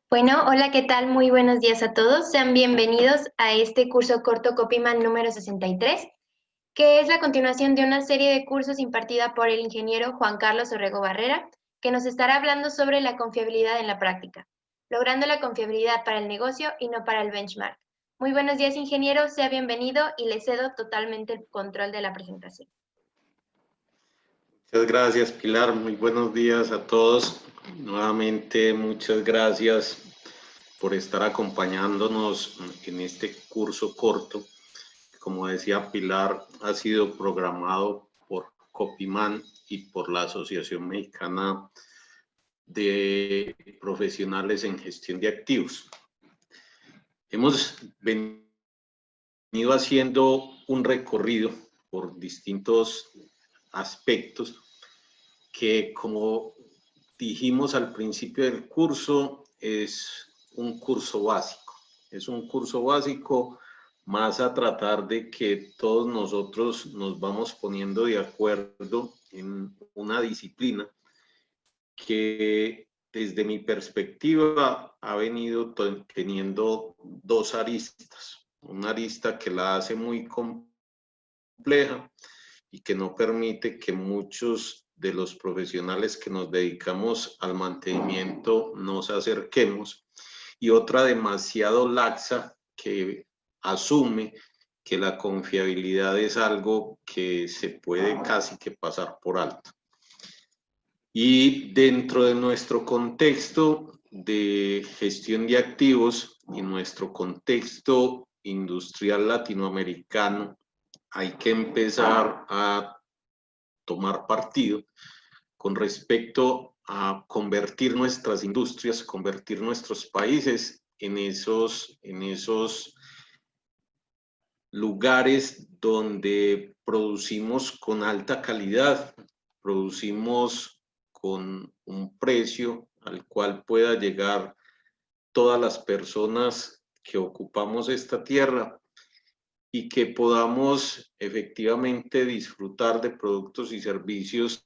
Bueno, hola, ¿qué tal? Muy buenos días a todos. Sean bienvenidos a este curso corto Copyman número 63, que es la continuación de una serie de cursos impartida por el ingeniero Juan Carlos Orrego Barrera, que nos estará hablando sobre la confiabilidad en la práctica, logrando la confiabilidad para el negocio y no para el benchmark. Muy buenos días, ingeniero. Sea bienvenido y le cedo totalmente el control de la presentación. Muchas gracias, Pilar. Muy buenos días a todos. Nuevamente, muchas gracias por estar acompañándonos en este curso corto. Como decía Pilar, ha sido programado por Copyman y por la Asociación Mexicana de Profesionales en Gestión de Activos. Hemos venido haciendo un recorrido por distintos aspectos que, como dijimos al principio del curso, es un curso básico. Es un curso básico más a tratar de que todos nosotros nos vamos poniendo de acuerdo en una disciplina que, desde mi perspectiva, ha venido teniendo dos aristas. Una arista que la hace muy compleja y que no permite que muchos de los profesionales que nos dedicamos al mantenimiento nos acerquemos, y otra demasiado laxa que asume que la confiabilidad es algo que se puede casi que pasar por alto. Y dentro de nuestro contexto de gestión de activos y nuestro contexto industrial latinoamericano, hay que empezar a tomar partido con respecto a convertir nuestras industrias, convertir nuestros países en esos lugares donde producimos con alta calidad, producimos con un precio al cual pueda llegar todas las personas que ocupamos esta tierra, y que podamos efectivamente disfrutar de productos y servicios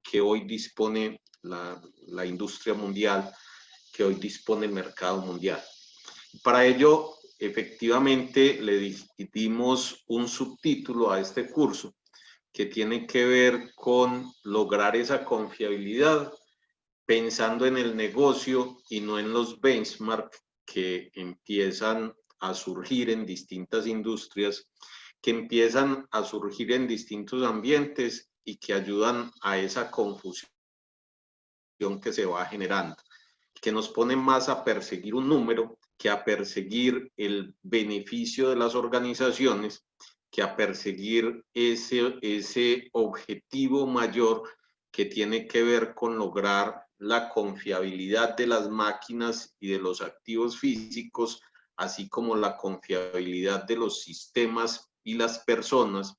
que hoy dispone la industria mundial, que hoy dispone el mercado mundial. Para ello, efectivamente, le dimos un subtítulo a este curso que tiene que ver con lograr esa confiabilidad pensando en el negocio y no en los benchmarks que empiezan a surgir en distintas industrias, que empiezan a surgir en distintos ambientes y que ayudan a esa confusión que se va generando, que nos pone más a perseguir un número que a perseguir el beneficio de las organizaciones, que a perseguir ese objetivo mayor que tiene que ver con lograr la confiabilidad de las máquinas y de los activos físicos, así como la confiabilidad de los sistemas y las personas,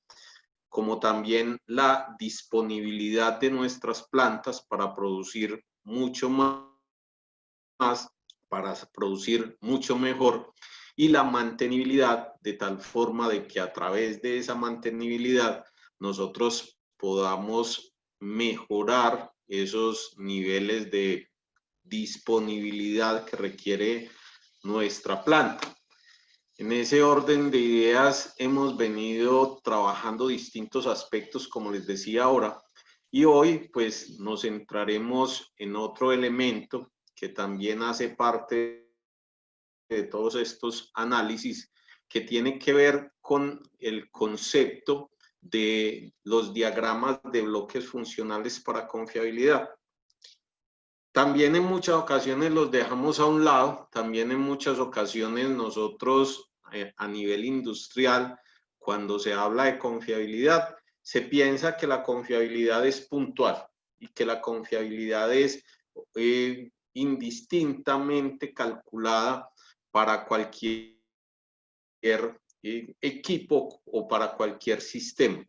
como también la disponibilidad de nuestras plantas para producir mucho más, para producir mucho mejor, y la mantenibilidad, de tal forma de que a través de esa mantenibilidad nosotros podamos mejorar esos niveles de disponibilidad que requiere nuestra planta. En ese orden de ideas hemos venido trabajando distintos aspectos, como les decía ahora, y hoy pues nos centraremos en otro elemento que también hace parte de todos estos análisis, que tiene que ver con el concepto de los diagramas de bloques funcionales para confiabilidad. También en muchas ocasiones los dejamos a un lado, también en muchas ocasiones nosotros a nivel industrial, cuando se habla de confiabilidad, se piensa que la confiabilidad es puntual y que la confiabilidad es indistintamente calculada para cualquier equipo o para cualquier sistema.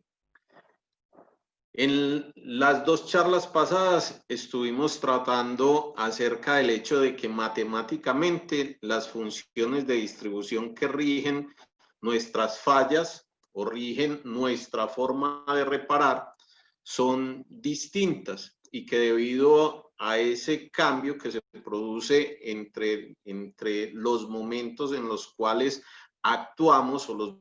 En las dos charlas pasadas estuvimos tratando acerca del hecho de que matemáticamente las funciones de distribución que rigen nuestras fallas o rigen nuestra forma de reparar son distintas, y que debido a ese cambio que se produce entre los momentos en los cuales actuamos o los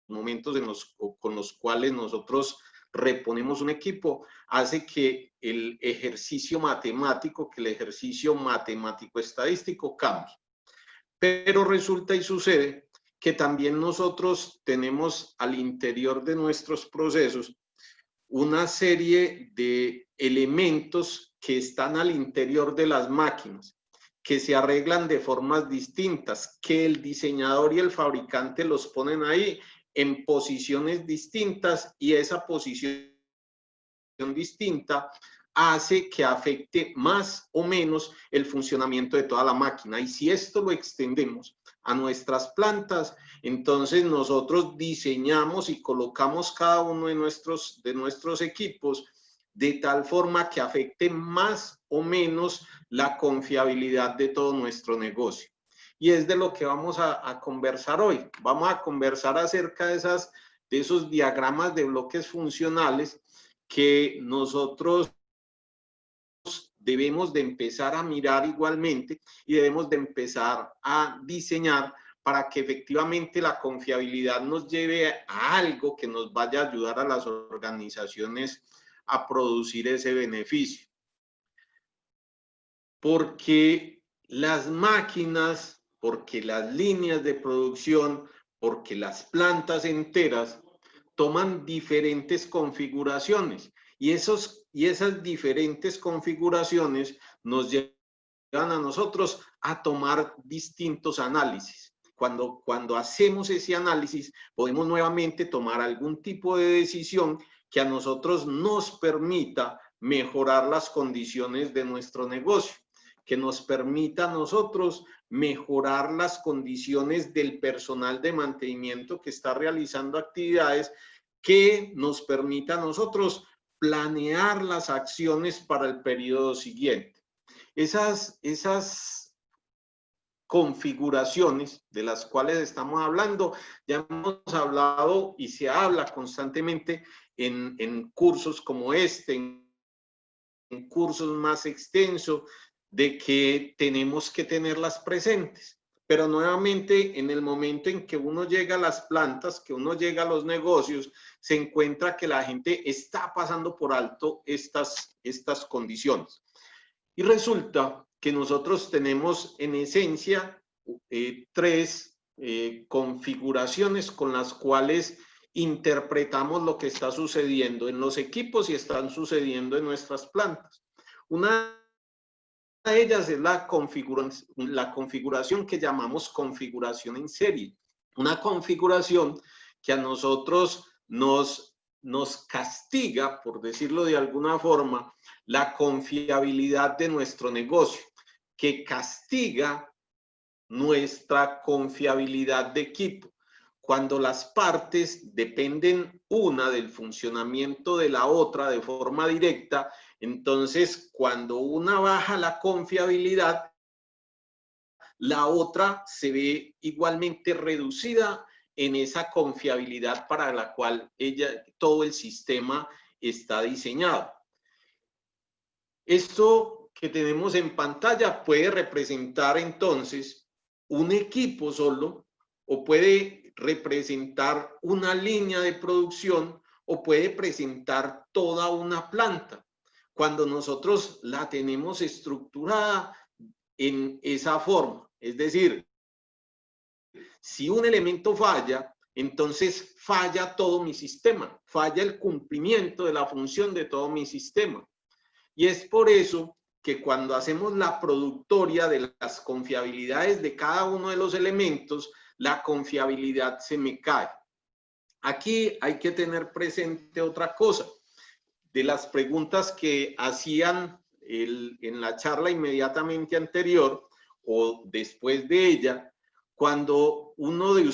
momentos con los cuales nosotros reponemos un equipo, hace que el ejercicio matemático estadístico cambie. Pero resulta y sucede que también nosotros tenemos al interior de nuestros procesos una serie de elementos que están al interior de las máquinas, que se arreglan de formas distintas, que el diseñador y el fabricante los ponen ahí en posiciones distintas, y esa posición distinta hace que afecte más o menos el funcionamiento de toda la máquina. Y si esto lo extendemos a nuestras plantas, entonces nosotros diseñamos y colocamos cada uno de nuestros equipos de tal forma que afecte más o menos la confiabilidad de todo nuestro negocio. Y es de lo que vamos a conversar hoy. Vamos a conversar acerca de esos diagramas de bloques funcionales que nosotros debemos de empezar a mirar igualmente y debemos de empezar a diseñar para que efectivamente la confiabilidad nos lleve a algo que nos vaya a ayudar a las organizaciones a producir ese beneficio. Porque las máquinas, porque las líneas de producción, porque las plantas enteras toman diferentes configuraciones, y esas diferentes configuraciones nos llevan a nosotros a tomar distintos análisis. Cuando hacemos ese análisis, podemos nuevamente tomar algún tipo de decisión que a nosotros nos permita mejorar las condiciones de nuestro negocio, que nos permita a nosotros mejorar las condiciones del personal de mantenimiento que está realizando actividades, que nos permita a nosotros planear las acciones para el periodo siguiente. Esas configuraciones de las cuales estamos hablando, ya hemos hablado y se habla constantemente en cursos como este, en cursos más extensos, de que tenemos que tenerlas presentes. Pero nuevamente, en el momento en que uno llega a las plantas, que uno llega a los negocios, se encuentra que la gente está pasando por alto estas condiciones. Y resulta que nosotros tenemos en esencia tres configuraciones con las cuales interpretamos lo que está sucediendo en los equipos y están sucediendo en nuestras plantas. Una de ellas es la configuración que llamamos configuración en serie. Una configuración que a nosotros nos castiga, por decirlo de alguna forma, la confiabilidad de nuestro negocio, que castiga nuestra confiabilidad de equipo. Cuando las partes dependen una del funcionamiento de la otra de forma directa, entonces cuando una baja la confiabilidad, la otra se ve igualmente reducida en esa confiabilidad para la cual todo el sistema está diseñado. Esto que tenemos en pantalla puede representar entonces un equipo solo, o puede representar una línea de producción, o puede presentar toda una planta, cuando nosotros la tenemos estructurada en esa forma. Es decir, si un elemento falla, entonces falla todo mi sistema, falla el cumplimiento de la función de todo mi sistema. Y es por eso que cuando hacemos la productoria de las confiabilidades de cada uno de los elementos, la confiabilidad se me cae. Aquí hay que tener presente otra cosa. De las preguntas que hacían en la charla inmediatamente anterior o después de ella, cuando uno de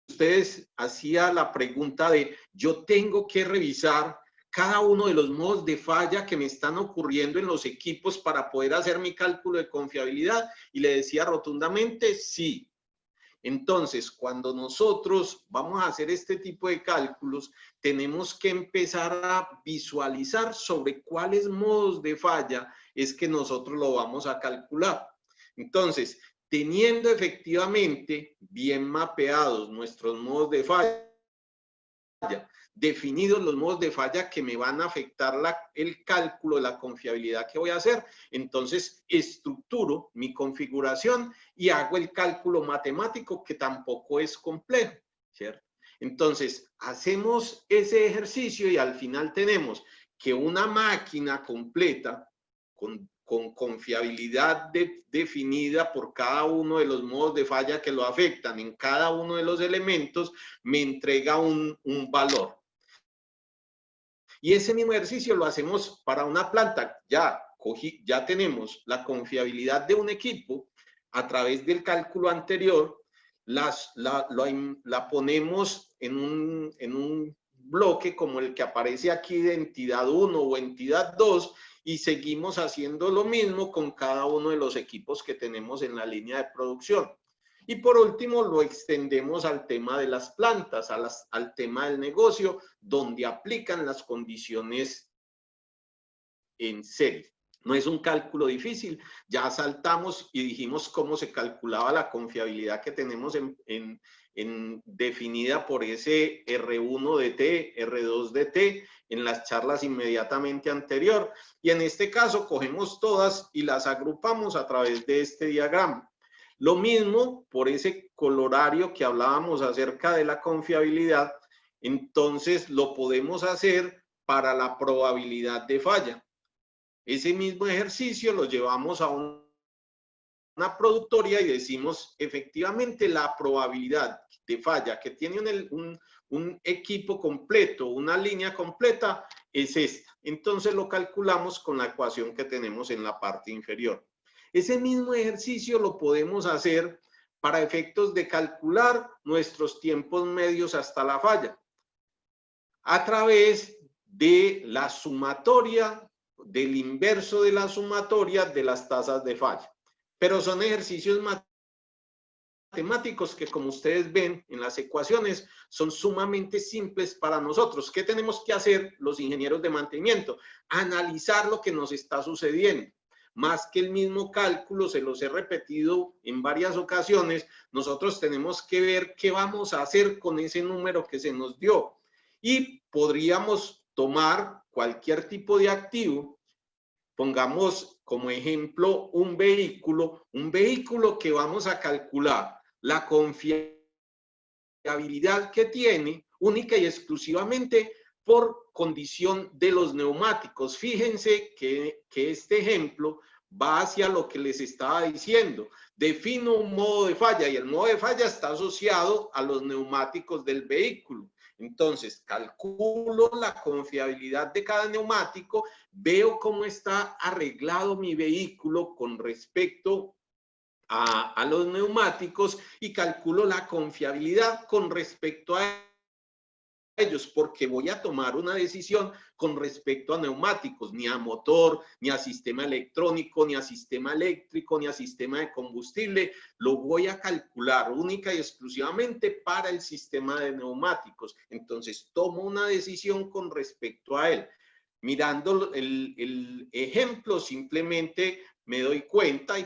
ustedes hacía la pregunta de yo tengo que revisar cada uno de los modos de falla que me están ocurriendo en los equipos para poder hacer mi cálculo de confiabilidad, y le decía rotundamente sí. Entonces, cuando nosotros vamos a hacer este tipo de cálculos, tenemos que empezar a visualizar sobre cuáles modos de falla es que nosotros lo vamos a calcular. Entonces, teniendo efectivamente bien mapeados nuestros modos de falla, definidos los modos de falla que me van a afectar el cálculo de la confiabilidad que voy a hacer, entonces estructuro mi configuración y hago el cálculo matemático, que tampoco es complejo, ¿cierto? Entonces, hacemos ese ejercicio y al final tenemos que una máquina completa con confiabilidad definida por cada uno de los modos de falla que lo afectan en cada uno de los elementos, me entrega un valor. Y ese mismo ejercicio lo hacemos para una planta. Ya tenemos la confiabilidad de un equipo a través del cálculo anterior, la ponemos en un bloque como el que aparece aquí de entidad 1 o entidad 2 y seguimos haciendo lo mismo con cada uno de los equipos que tenemos en la línea de producción. Y por último, lo extendemos al tema de las plantas, al tema del negocio, donde aplican las condiciones en serie. No es un cálculo difícil, ya saltamos y dijimos cómo se calculaba la confiabilidad que tenemos definida por ese R1 de T, R2 de T, en las charlas inmediatamente anterior. Y en este caso cogemos todas y las agrupamos a través de este diagrama. Lo mismo por ese colorario que hablábamos acerca de la confiabilidad, entonces lo podemos hacer para la probabilidad de falla. Ese mismo ejercicio lo llevamos a una productoria y decimos, efectivamente, la probabilidad de falla que tiene un equipo completo, una línea completa, es esta. Entonces lo calculamos con la ecuación que tenemos en la parte inferior. Ese mismo ejercicio lo podemos hacer para efectos de calcular nuestros tiempos medios hasta la falla, a través de la sumatoria, del inverso de la sumatoria de las tasas de falla. Pero son ejercicios matemáticos que, como ustedes ven en las ecuaciones, son sumamente simples para nosotros. ¿Qué tenemos que hacer los ingenieros de mantenimiento? Analizar lo que nos está sucediendo. Más que el mismo cálculo, se los he repetido en varias ocasiones, nosotros tenemos que ver qué vamos a hacer con ese número que se nos dio. Y podríamos tomar cualquier tipo de activo, pongamos como ejemplo un vehículo que vamos a calcular la confiabilidad que tiene única y exclusivamente por condición de los neumáticos. Fíjense que este ejemplo va hacia lo que les estaba diciendo. Defino un modo de falla y el modo de falla está asociado a los neumáticos del vehículo. Entonces, calculo la confiabilidad de cada neumático, veo cómo está arreglado mi vehículo con respecto a los neumáticos y calculo la confiabilidad con respecto a ellos, porque voy a tomar una decisión con respecto a neumáticos, ni a motor, ni a sistema electrónico, ni a sistema eléctrico, ni a sistema de combustible. Lo voy a calcular única y exclusivamente para el sistema de neumáticos. Entonces, tomo una decisión con respecto a él. Mirando el ejemplo, simplemente me doy cuenta y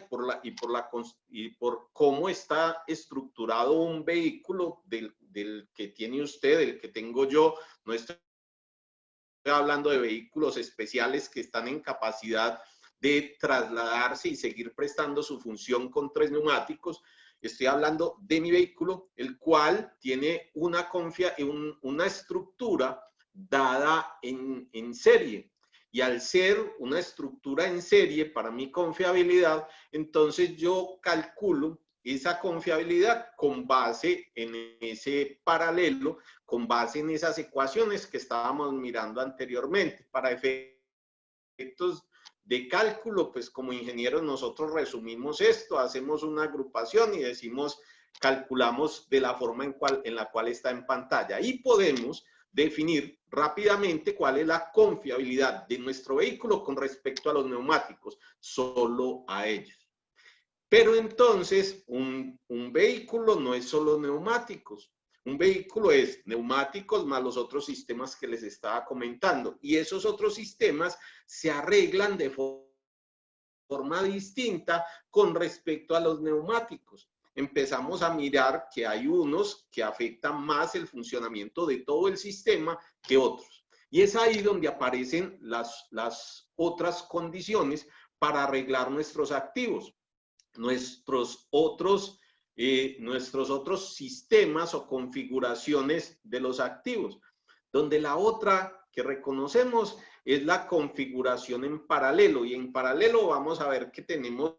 por cómo está estructurado un vehículo del que tiene usted, del que tengo yo. No estoy hablando de vehículos especiales que están en capacidad de trasladarse y seguir prestando su función con 3 neumáticos. Estoy hablando de mi vehículo, el cual tiene una estructura dada en serie. Y al ser una estructura en serie para mi confiabilidad, entonces yo calculo esa confiabilidad con base en ese paralelo, con base en esas ecuaciones que estábamos mirando anteriormente. Para efectos de cálculo, pues como ingenieros nosotros resumimos esto, hacemos una agrupación y decimos, calculamos de la forma en la cual está en pantalla. Y podemos definir rápidamente cuál es la confiabilidad de nuestro vehículo con respecto a los neumáticos, solo a ellos. Pero entonces un un vehículo no es solo neumáticos. Un vehículo es neumáticos más los otros sistemas que les estaba comentando. Y esos otros sistemas se arreglan de forma distinta con respecto a los neumáticos. Empezamos a mirar que hay unos que afectan más el funcionamiento de todo el sistema que otros. Y es ahí donde aparecen las otras condiciones para arreglar nuestros activos, nuestros otros sistemas o configuraciones de los activos, donde la otra que reconocemos es la configuración en paralelo, y en paralelo vamos a ver que tenemos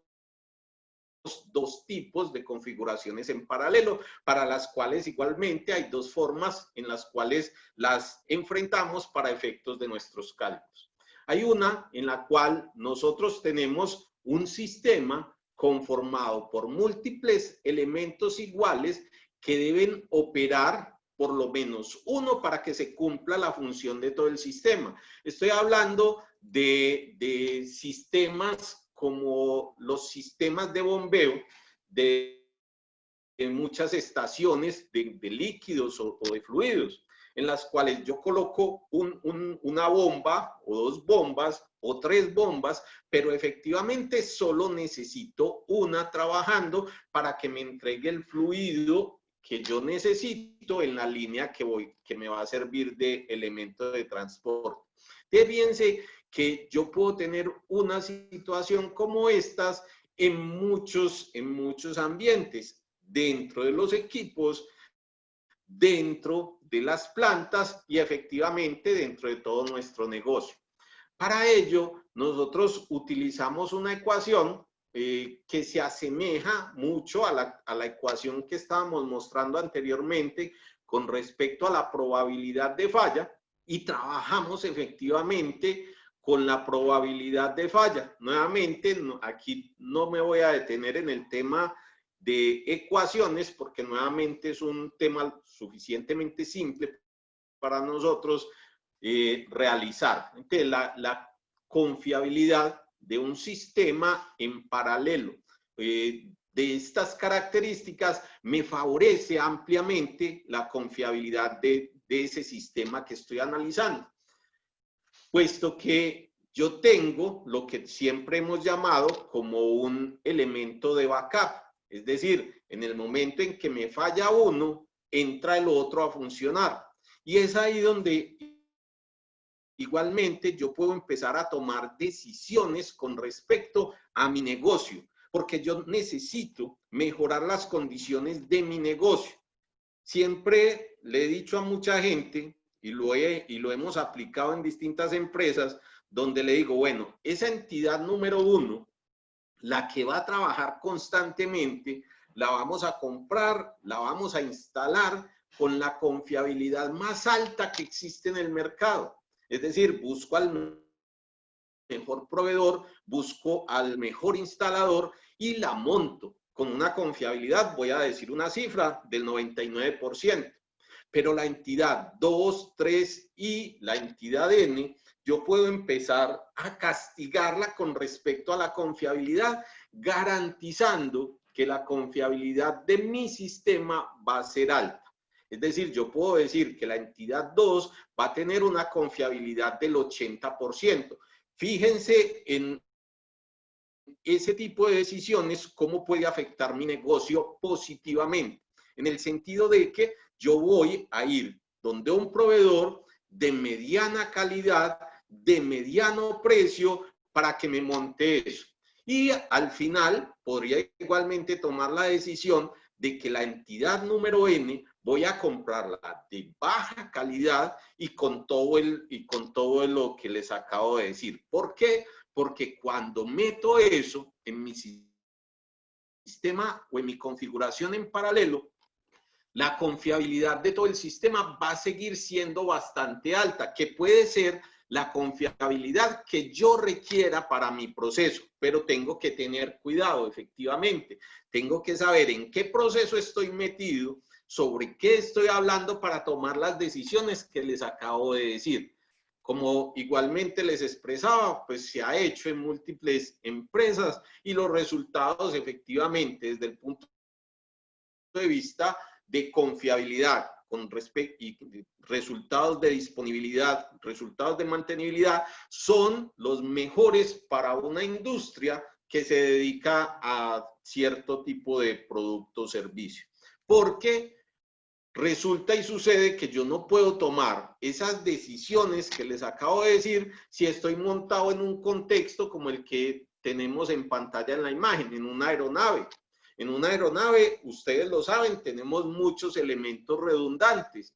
dos tipos de configuraciones en paralelo, para las cuales igualmente hay dos formas en las cuales las enfrentamos para efectos de nuestros cálculos. Hay una en la cual nosotros tenemos un sistema conformado por múltiples elementos iguales que deben operar por lo menos uno para que se cumpla la función de todo el sistema. Estoy hablando de sistemas como los sistemas de bombeo de muchas estaciones de líquidos o de fluidos, en las cuales yo coloco una bomba o dos bombas o tres bombas, pero efectivamente solo necesito una trabajando para que me entregue el fluido que yo necesito en la línea que me va a servir de elemento de transporte. Fíjense que yo puedo tener una situación como estas en muchos ambientes, dentro de los equipos, dentro de las plantas y efectivamente dentro de todo nuestro negocio. Para ello, nosotros utilizamos una ecuación que se asemeja mucho a la ecuación que estábamos mostrando anteriormente con respecto a la probabilidad de falla, y trabajamos efectivamente con la probabilidad de falla. Nuevamente, aquí no me voy a detener en el tema de ecuaciones porque nuevamente es un tema suficientemente simple para nosotros realizar. Entonces, la confiabilidad de un sistema en paralelo de estas características me favorece ampliamente la confiabilidad de ese sistema que estoy analizando, puesto que yo tengo lo que siempre hemos llamado como un elemento de backup. Es decir, en el momento en que me falla uno, entra el otro a funcionar. Y es ahí donde igualmente yo puedo empezar a tomar decisiones con respecto a mi negocio, porque yo necesito mejorar las condiciones de mi negocio. Siempre le he dicho a mucha gente, y lo hemos aplicado en distintas empresas, donde le digo, bueno, esa entidad número uno, la que va a trabajar constantemente, la vamos a comprar, la vamos a instalar con la confiabilidad más alta que existe en el mercado. Es decir, busco al mejor proveedor, busco al mejor instalador y la monto con una confiabilidad, voy a decir una cifra, del 99%. Pero la entidad 2, 3 y la entidad N, yo puedo empezar a castigarla con respecto a la confiabilidad, garantizando que la confiabilidad de mi sistema va a ser alta. Es decir, yo puedo decir que la entidad 2 va a tener una confiabilidad del 80%. Fíjense en ese tipo de decisiones, cómo puede afectar mi negocio positivamente, en el sentido de que yo voy a ir donde un proveedor de mediana calidad, de mediano precio, para que me monte eso. Y al final podría igualmente tomar la decisión de que la entidad número N voy a comprarla de baja calidad y con todo lo que les acabo de decir. ¿Por qué? Porque cuando meto eso en mi sistema o en mi configuración en paralelo, la confiabilidad de todo el sistema va a seguir siendo bastante alta, que puede ser la confiabilidad que yo requiera para mi proceso, pero tengo que tener cuidado, efectivamente. Tengo que saber en qué proceso estoy metido, sobre qué estoy hablando para tomar las decisiones que les acabo de decir. Como igualmente les expresaba, pues se ha hecho en múltiples empresas y los resultados efectivamente desde el punto de vista de confiabilidad, con respecto y resultados de disponibilidad, resultados de mantenibilidad, son los mejores para una industria que se dedica a cierto tipo de producto o servicio. Porque resulta y sucede que yo no puedo tomar esas decisiones que les acabo de decir si estoy montado en un contexto como el que tenemos en pantalla en la imagen, en una aeronave. En una aeronave, ustedes lo saben, tenemos muchos elementos redundantes,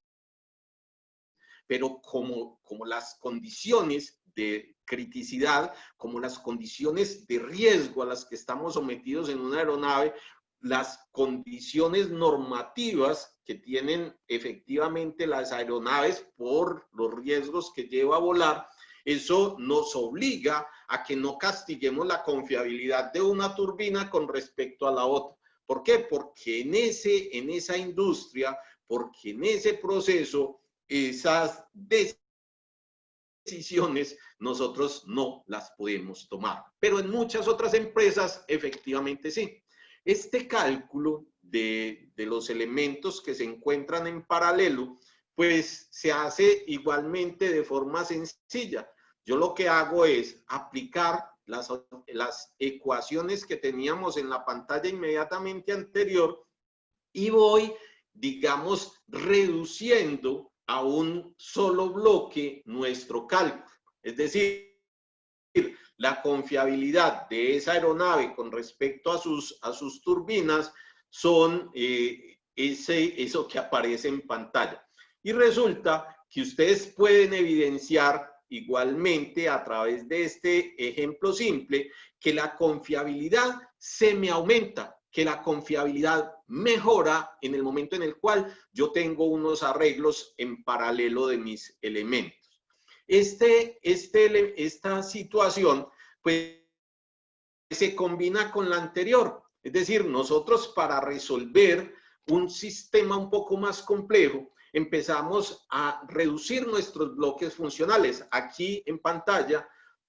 pero como las condiciones de criticidad, como las condiciones de riesgo a las que estamos sometidos en una aeronave, las condiciones normativas que tienen efectivamente las aeronaves por los riesgos que lleva a volar, eso nos obliga a que no castiguemos la confiabilidad de una turbina con respecto a la otra. ¿Por qué? Porque en esa industria, porque en ese proceso, esas decisiones nosotros no las podemos tomar. Pero en muchas otras empresas, efectivamente sí. Este cálculo de los elementos que se encuentran en paralelo, pues se hace igualmente de forma sencilla. Yo lo que hago es aplicar las ecuaciones que teníamos en la pantalla inmediatamente anterior y voy, digamos, reduciendo a un solo bloque nuestro cálculo. Es decir, la confiabilidad de esa aeronave con respecto a sus turbinas son eso que aparece en pantalla. Y resulta que ustedes pueden evidenciar igualmente a través de este ejemplo simple que la confiabilidad se me aumenta, que la confiabilidad mejora en el momento en el cual yo tengo unos arreglos en paralelo de mis elementos. Esta situación pues se combina con la anterior, es decir, nosotros para resolver un sistema un poco más complejo empezamos a reducir nuestros bloques funcionales. Aquí en pantalla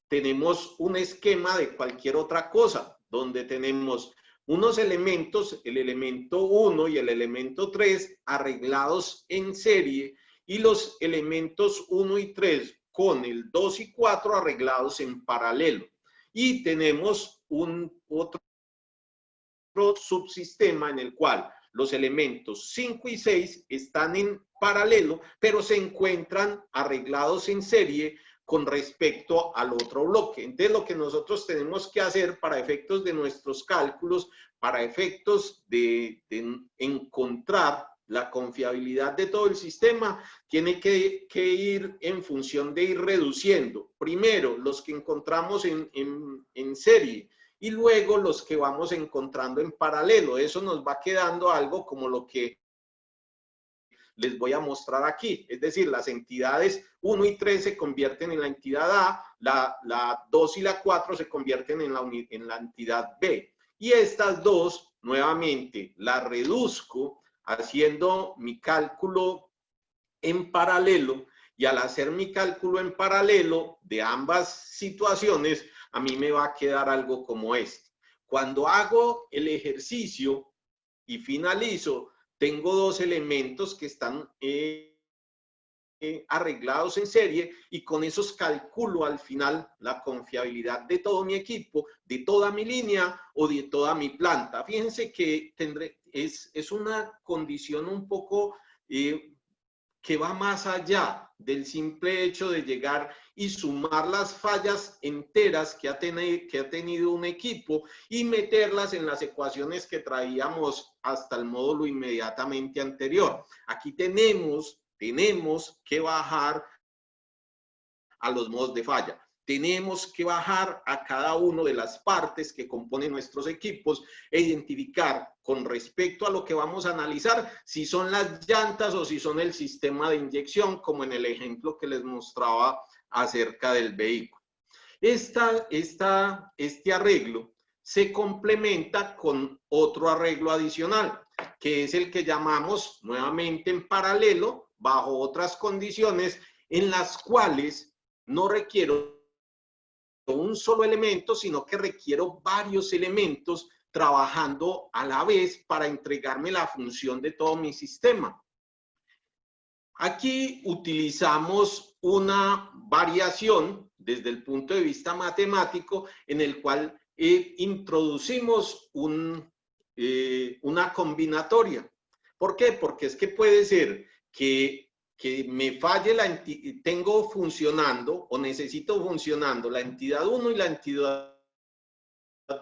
tenemos un esquema de cualquier otra cosa, donde tenemos unos elementos, el elemento 1 y el elemento 3 arreglados en serie y los elementos 1 y 3 con el 2 y 4 arreglados en paralelo. Y tenemos otro subsistema en el cual los elementos 5 y 6 están en paralelo, pero se encuentran arreglados en serie con respecto al otro bloque. Entonces, lo que nosotros tenemos que hacer para efectos de nuestros cálculos, para efectos de encontrar la confiabilidad de todo el sistema, tiene que ir en función de ir reduciendo. Primero, los que encontramos en serie y luego los que vamos encontrando en paralelo. Eso nos va quedando algo como lo que les voy a mostrar aquí. Es decir, las entidades 1 y 3 se convierten en la entidad A, la 2 y la 4 se convierten en la entidad B. Y estas dos, nuevamente, las reduzco haciendo mi cálculo en paralelo, y al hacer mi cálculo en paralelo de ambas situaciones, a mí me va a quedar algo como este. Cuando hago el ejercicio y finalizo, tengo dos elementos que están arreglados en serie y con esos calculo al final la confiabilidad de todo mi equipo, de toda mi línea o de toda mi planta. Fíjense que es una condición un poco que va más allá del simple hecho de llegar y sumar las fallas enteras que ha tenido un equipo y meterlas en las ecuaciones que traíamos hasta el módulo inmediatamente anterior. Aquí tenemos que bajar a los modos de falla. Tenemos que bajar a cada una de las partes que componen nuestros equipos e identificar con respecto a lo que vamos a analizar si son las llantas o si son el sistema de inyección, como en el ejemplo que les mostraba acerca del vehículo. Este arreglo se complementa con otro arreglo adicional, que es el que llamamos nuevamente en paralelo, bajo otras condiciones en las cuales no requiero un solo elemento, sino que requiero varios elementos trabajando a la vez para entregarme la función de todo mi sistema. Aquí utilizamos una variación desde el punto de vista matemático en el cual introducimos una combinatoria. ¿Por qué? Porque es que puede ser que me falle tengo funcionando o necesito funcionando la entidad 1 y la entidad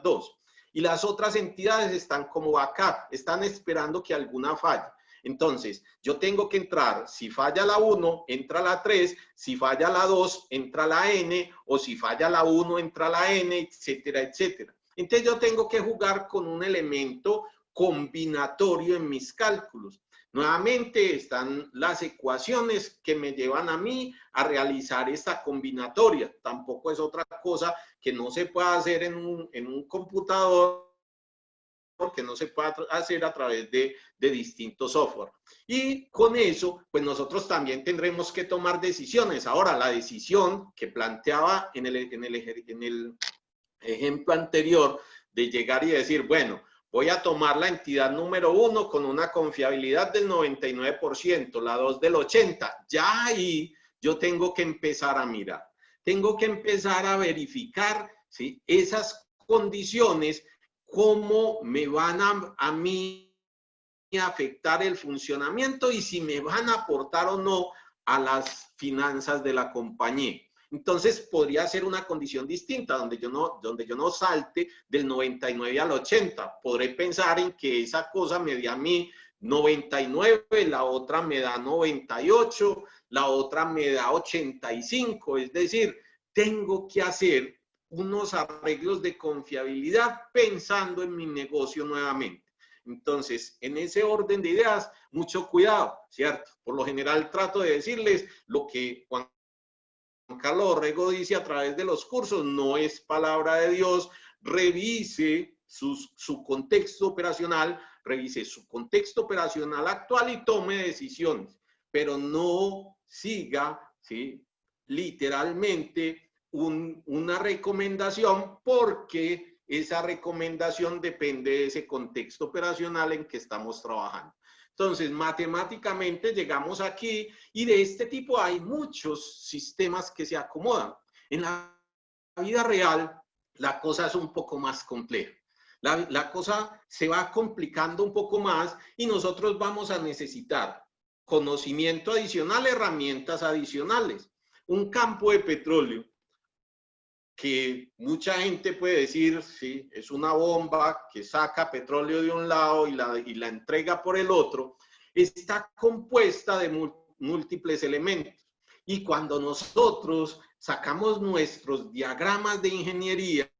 2. Y las otras entidades están como backup, están esperando que alguna falle. Entonces, yo tengo que entrar, si falla la 1, entra la 3, si falla la 2, entra la N, o si falla la 1, entra la N, etcétera, etcétera. Entonces, yo tengo que jugar con un elemento combinatorio en mis cálculos. Nuevamente están las ecuaciones que me llevan a mí a realizar esta combinatoria. Tampoco es otra cosa que no se pueda hacer en un computador, que no se puede hacer a través de distintos software. Y con eso, pues nosotros también tendremos que tomar decisiones. Ahora, la decisión que planteaba en el ejemplo anterior de llegar y decir, bueno, voy a tomar la entidad número 1 con una confiabilidad del 99%, la 2 del 80%. Ya ahí yo tengo que empezar a mirar. Tengo que empezar a verificar, ¿sí?, esas condiciones, cómo me van a mí afectar el funcionamiento y si me van a aportar o no a las finanzas de la compañía. Entonces podría ser una condición distinta donde yo no salte del 99 al 80. Podré pensar en que esa cosa me dé a mí 99, la otra me da 98, la otra me da 85. Es decir, tengo que hacer unos arreglos de confiabilidad pensando en mi negocio nuevamente. Entonces, en ese orden de ideas, mucho cuidado, ¿cierto? Por lo general trato de decirles lo que Juan Carlos Orrego dice a través de los cursos, no es palabra de Dios. Revise su contexto operacional, revise su contexto operacional actual y tome decisiones, pero no siga, ¿sí?, literalmente una recomendación, porque esa recomendación depende de ese contexto operacional en que estamos trabajando. Entonces, matemáticamente llegamos aquí y de este tipo hay muchos sistemas que se acomodan. En la vida real, la cosa es un poco más compleja. La cosa se va complicando un poco más y nosotros vamos a necesitar conocimiento adicional, herramientas adicionales. Un campo de petróleo que mucha gente puede decir, sí, es una bomba que saca petróleo de un lado y la entrega por el otro, está compuesta de múltiples elementos. Y cuando nosotros sacamos nuestros diagramas de ingeniería,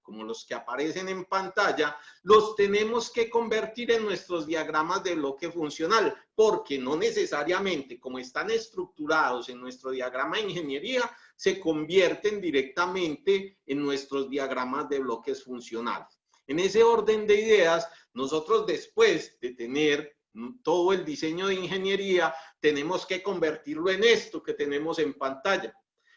como los que aparecen en pantalla, los tenemos que convertir en nuestros diagramas de bloque funcional, porque no necesariamente, como están estructurados en nuestro diagrama de ingeniería, se convierten directamente en nuestros diagramas de bloques funcionales. En ese orden de ideas, nosotros, después de tener todo el diseño de ingeniería, tenemos que convertirlo en esto que tenemos en pantalla.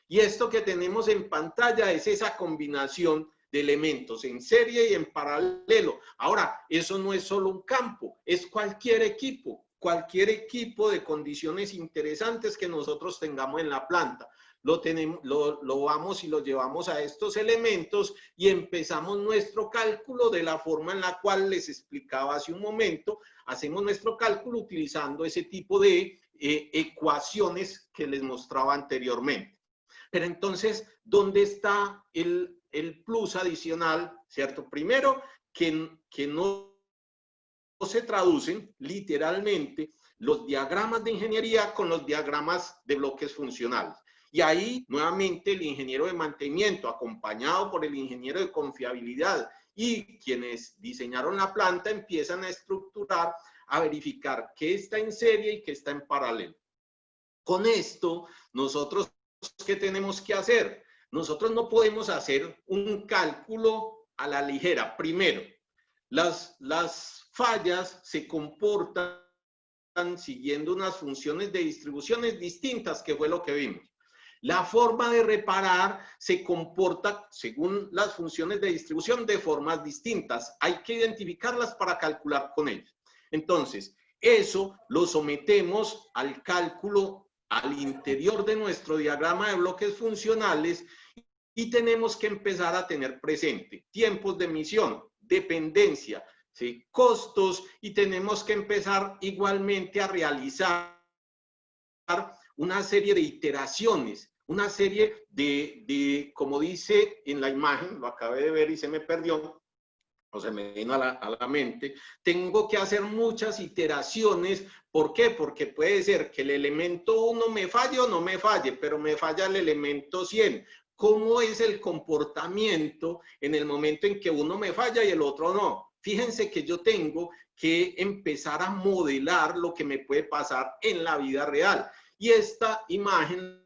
Y esto que tenemos en pantalla es esa combinación de elementos en serie y en paralelo. Ahora, eso no es solo un campo, es cualquier equipo de condiciones interesantes que nosotros tengamos en la planta. Lo vamos y lo llevamos a estos elementos y empezamos nuestro cálculo de la forma en la cual les explicaba hace un momento. Hacemos nuestro cálculo utilizando ese tipo de ecuaciones que les mostraba anteriormente. Pero entonces, ¿dónde está el plus adicional? ¿Cierto? Primero, que no se traducen literalmente los diagramas de ingeniería con los diagramas de bloques funcionales. Y ahí, nuevamente, el ingeniero de mantenimiento, acompañado por el ingeniero de confiabilidad y quienes diseñaron la planta, empiezan a estructurar, a verificar qué está en serie y qué está en paralelo. Con esto, nosotros, ¿qué tenemos que hacer? Nosotros no podemos hacer un cálculo a la ligera. Primero, las fallas se comportan siguiendo unas funciones de distribuciones distintas, que fue lo que vimos. La forma de reparar se comporta según las funciones de distribución de formas distintas. Hay que identificarlas para calcular con ellas. Entonces, eso lo sometemos al cálculo al interior de nuestro diagrama de bloques funcionales y tenemos que empezar a tener presente tiempos de emisión, dependencia, ¿sí?, costos, y tenemos que empezar igualmente a realizar una serie de iteraciones, una serie como dice en la imagen, lo acabé de ver y se me perdió, o se me vino a la mente, tengo que hacer muchas iteraciones. ¿Por qué? Porque puede ser que el elemento 1 me falle o no me falle, pero me falla el elemento 100. ¿Cómo es el comportamiento en el momento en que uno me falla y el otro no? Fíjense que yo tengo que empezar a modelar lo que me puede pasar en la vida real. Y esta imagen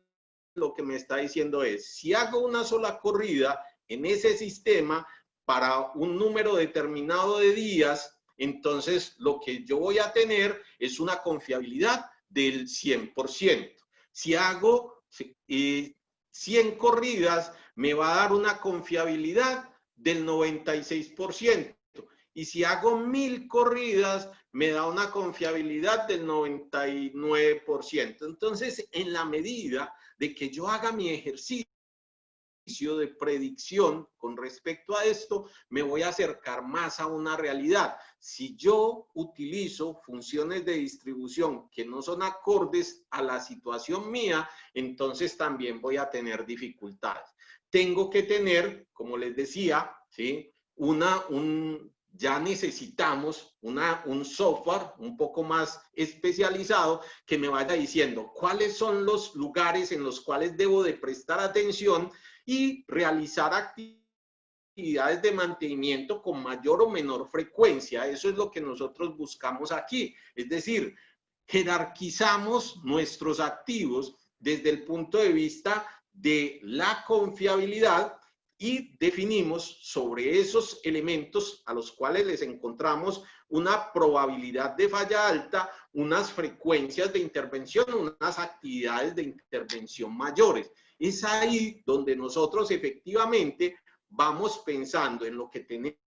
lo que me está diciendo es, si hago una sola corrida en ese sistema para un número determinado de días, entonces lo que yo voy a tener es una confiabilidad del 100%. Si hago 100 corridas, me va a dar una confiabilidad del 96%. Y si hago 1000 corridas, me da una confiabilidad del 99%. Entonces, en la medida de que yo haga mi ejercicio de predicción con respecto a esto, me voy a acercar más a una realidad. Si yo utilizo funciones de distribución que no son acordes a la situación mía, entonces también voy a tener dificultades. Tengo que tener, como les decía, ¿sí?, ya necesitamos un software un poco más especializado que me vaya diciendo cuáles son los lugares en los cuales debo de prestar atención y realizar actividades de mantenimiento con mayor o menor frecuencia. Eso es lo que nosotros buscamos aquí. Es decir, jerarquizamos nuestros activos desde el punto de vista de la confiabilidad y definimos sobre esos elementos a los cuales les encontramos una probabilidad de falla alta, unas frecuencias de intervención, unas actividades de intervención mayores. Es ahí donde nosotros efectivamente vamos pensando en lo que tenemos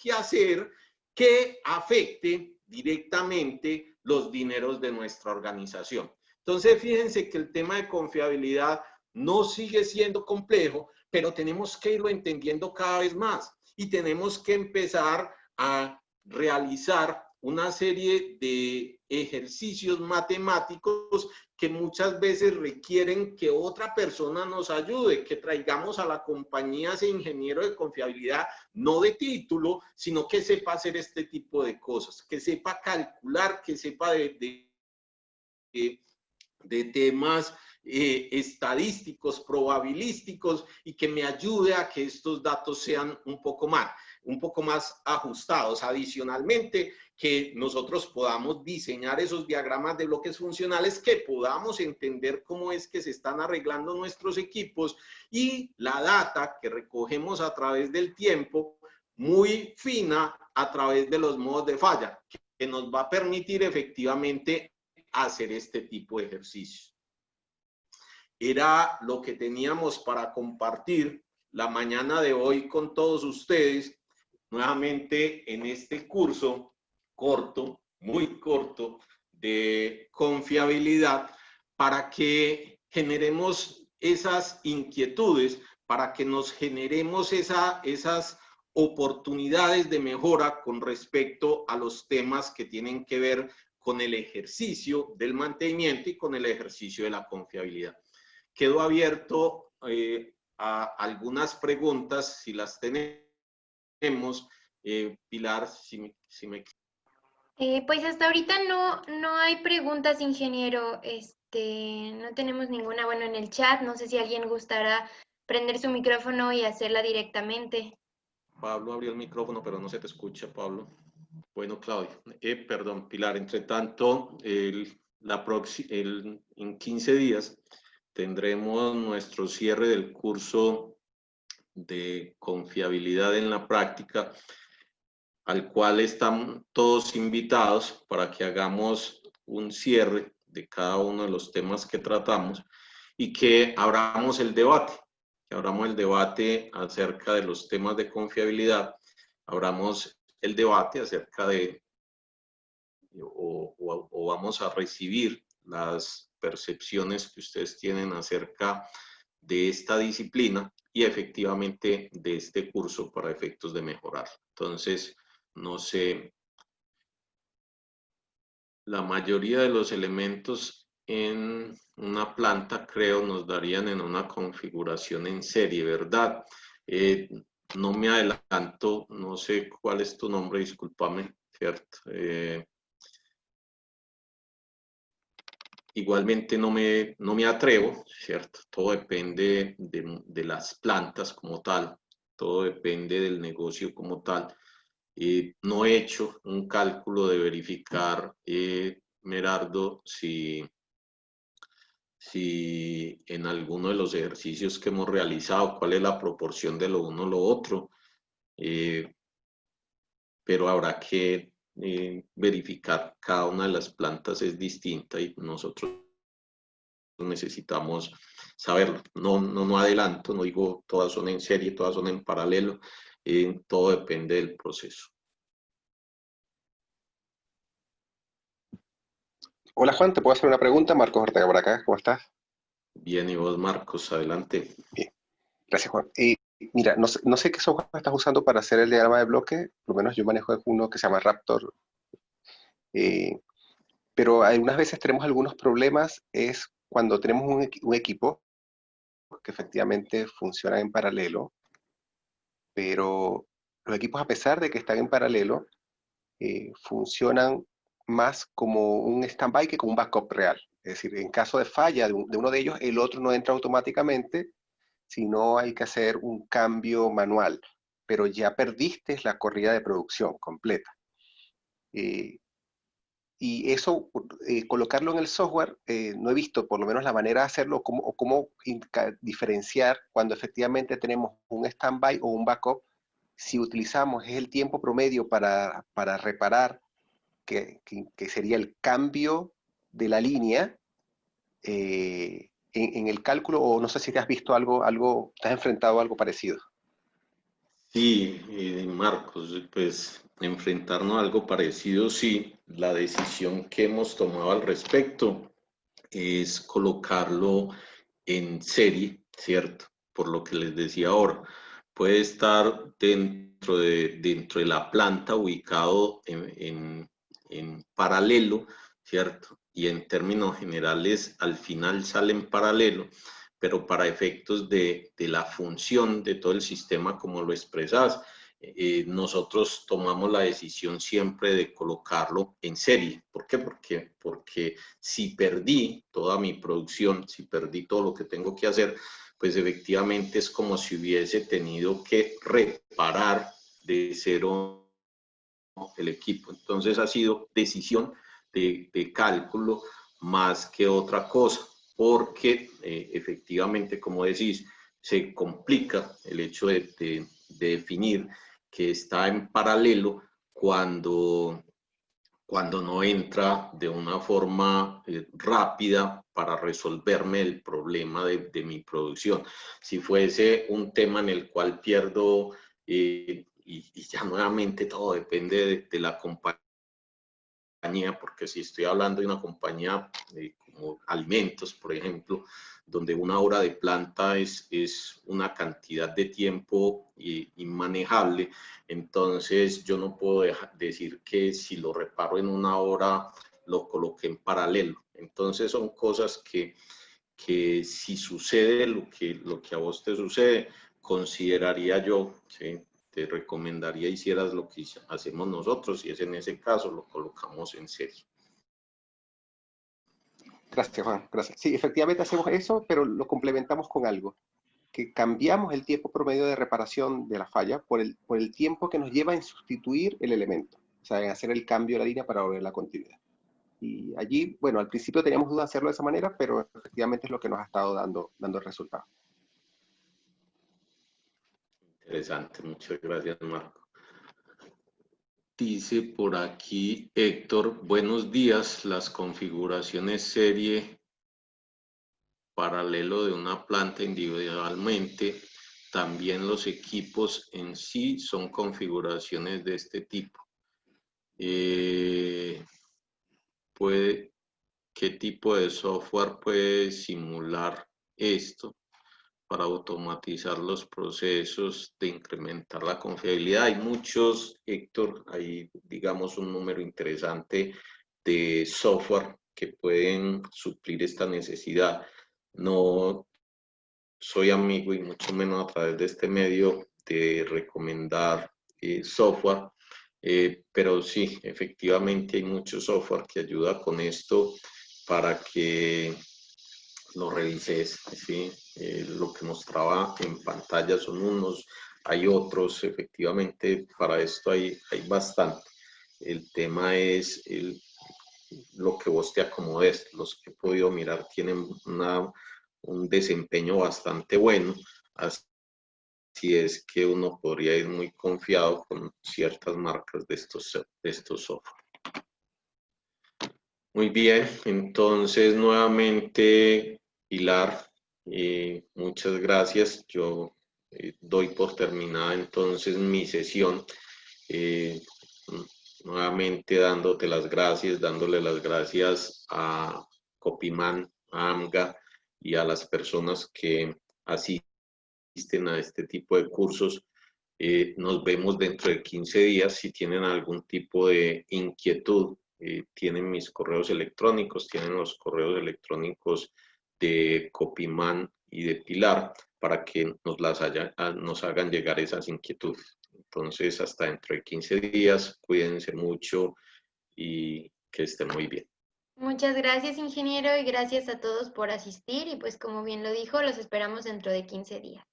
que hacer que afecte directamente los dineros de nuestra organización. Entonces, fíjense que el tema de confiabilidad no sigue siendo complejo, pero tenemos que irlo entendiendo cada vez más y tenemos que empezar a realizar una serie de ejercicios matemáticos que muchas veces requieren que otra persona nos ayude, que traigamos a la compañía ese ingeniero de confiabilidad, no de título, sino que sepa hacer este tipo de cosas, que sepa calcular, que sepa de temas estadísticos, probabilísticos, y que me ayude a que estos datos sean un poco más ajustados. Adicionalmente, que nosotros podamos diseñar esos diagramas de bloques funcionales, que podamos entender cómo es que se están arreglando nuestros equipos y la data que recogemos a través del tiempo, muy fina a través de los modos de falla, que nos va a permitir efectivamente hacer este tipo de ejercicios. Era lo que teníamos para compartir la mañana de hoy con todos ustedes, nuevamente en este curso corto, muy corto, de confiabilidad, para que generemos esas inquietudes, para que nos generemos esas oportunidades de mejora con respecto a los temas que tienen que ver con el ejercicio del mantenimiento y con el ejercicio de la confiabilidad. Quedo abierto a algunas preguntas, si las tenemos. Pilar, si me... Pues hasta ahorita no hay preguntas, ingeniero. No tenemos ninguna, bueno, en el chat. No sé si alguien gustará prender su micrófono y hacerla directamente. Pablo abrió el micrófono, pero no se te escucha, Pablo. Bueno, Claudio, perdón, Pilar, entre tanto, en 15 días tendremos nuestro cierre del curso de confiabilidad en la práctica, al cual están todos invitados para que hagamos un cierre de cada uno de los temas que tratamos. y que abramos el debate, acerca de los temas de confiabilidad, abramos el debate acerca de, o vamos a recibir las percepciones que ustedes tienen acerca de esta disciplina y efectivamente de este curso para efectos de mejorar. Entonces, no sé, la mayoría de los elementos en una planta, creo, nos darían en una configuración en serie, ¿verdad? No me adelanto, no sé cuál es tu nombre, discúlpame, ¿cierto? Igualmente no me atrevo, ¿cierto? Todo depende de las plantas como tal, todo depende del negocio como tal. No he hecho un cálculo de verificar, Merardo, si en alguno de los ejercicios que hemos realizado, cuál es la proporción de lo uno a lo otro, pero habrá que verificar, cada una de las plantas es distinta y nosotros necesitamos saberlo. No adelanto, no digo todas son en serie, todas son en paralelo, todo depende del proceso. Hola Juan, ¿te puedo hacer una pregunta? Marcos Ortega por acá, ¿cómo estás? Bien, y vos, Marcos, adelante. Bien, gracias Juan. Mira, no sé qué software estás usando para hacer el diagrama de bloque, por lo menos yo manejo uno que se llama Raptor, eh, pero algunas veces tenemos algunos problemas, es cuando tenemos un equipo que efectivamente funciona en paralelo, pero los equipos a pesar de que están en paralelo, funcionan más como un standby que como un backup real. Es decir, en caso de falla de uno de ellos, el otro no entra automáticamente, sino hay que hacer un cambio manual, pero ya perdiste la corrida de producción completa. Y eso, colocarlo en el software, no he visto por lo menos la manera de hacerlo o cómo diferenciar cuando efectivamente tenemos un standby o un backup, si utilizamos es el tiempo promedio para reparar, que sería el cambio de la línea en el cálculo, o no sé si te has visto algo, te has enfrentado a algo parecido. Sí, Marcos, pues enfrentarnos a algo parecido, sí. La decisión que hemos tomado al respecto es colocarlo en serie, ¿cierto? Por lo que les decía ahora, puede estar dentro de la planta ubicado en paralelo, ¿cierto? Y en términos generales, al final sale en paralelo, pero para efectos de la función de todo el sistema, como lo expresas, nosotros tomamos la decisión siempre de colocarlo en serie. ¿Por qué? Porque si perdí toda mi producción, si perdí todo lo que tengo que hacer, pues efectivamente es como si hubiese tenido que reparar de cero el equipo. Entonces ha sido decisión de cálculo más que otra cosa, porque efectivamente, como decís, se complica el hecho de definir que está en paralelo cuando no entra de una forma rápida para resolverme el problema de mi producción. Si fuese un tema en el cual pierdo, y ya nuevamente todo depende de la compañía, porque si estoy hablando de una compañía como alimentos, por ejemplo, donde una hora de planta es una cantidad de tiempo inmanejable, entonces yo no puedo decir que si lo reparo en una hora, lo coloqué en paralelo. Entonces son cosas que si sucede lo que a vos te sucede, consideraría yo, ¿sí? Te recomendaría hicieras lo que hacemos nosotros, y es en ese caso lo colocamos en serie. Gracias, Juan, gracias. Sí, efectivamente hacemos eso, pero lo complementamos con algo, que cambiamos el tiempo promedio de reparación de la falla por el tiempo que nos lleva en sustituir el elemento, o sea, en hacer el cambio de la línea para volver a la continuidad. Y allí, bueno, al principio teníamos duda de hacerlo de esa manera, pero efectivamente es lo que nos ha estado dando el resultado. Interesante, muchas gracias, Marco. Dice por aquí Héctor, buenos días, las configuraciones serie paralelo de una planta individualmente, también los equipos en sí son configuraciones de este tipo. ¿Qué tipo de software puede simular esto para automatizar los procesos, de incrementar la confiabilidad? Hay muchos, Héctor, hay, digamos, un número interesante de software que pueden suplir esta necesidad. No soy amigo, y mucho menos a través de este medio, de recomendar software, pero sí, efectivamente hay mucho software que ayuda con esto para que lo revises, ¿sí? Lo que mostraba en pantalla son unos, hay otros, efectivamente, para esto hay bastante. El tema es lo que vos te acomodes. Los que he podido mirar tienen un desempeño bastante bueno, así es que uno podría ir muy confiado con ciertas marcas de estos software. Muy bien, entonces nuevamente, Pilar, muchas gracias. Yo doy por terminada entonces mi sesión. Nuevamente dándote las gracias, dándole las gracias a Copyman, a AMGA y a las personas que asisten a este tipo de cursos. Nos vemos dentro de 15 días. Si tienen algún tipo de inquietud, tienen mis correos electrónicos, tienen los correos electrónicos de Copyman y de Pilar para que nos hagan llegar esas inquietudes. Entonces, hasta dentro de 15 días, cuídense mucho y que estén muy bien. Muchas gracias, ingeniero, y gracias a todos por asistir. Y pues como bien lo dijo, los esperamos dentro de 15 días.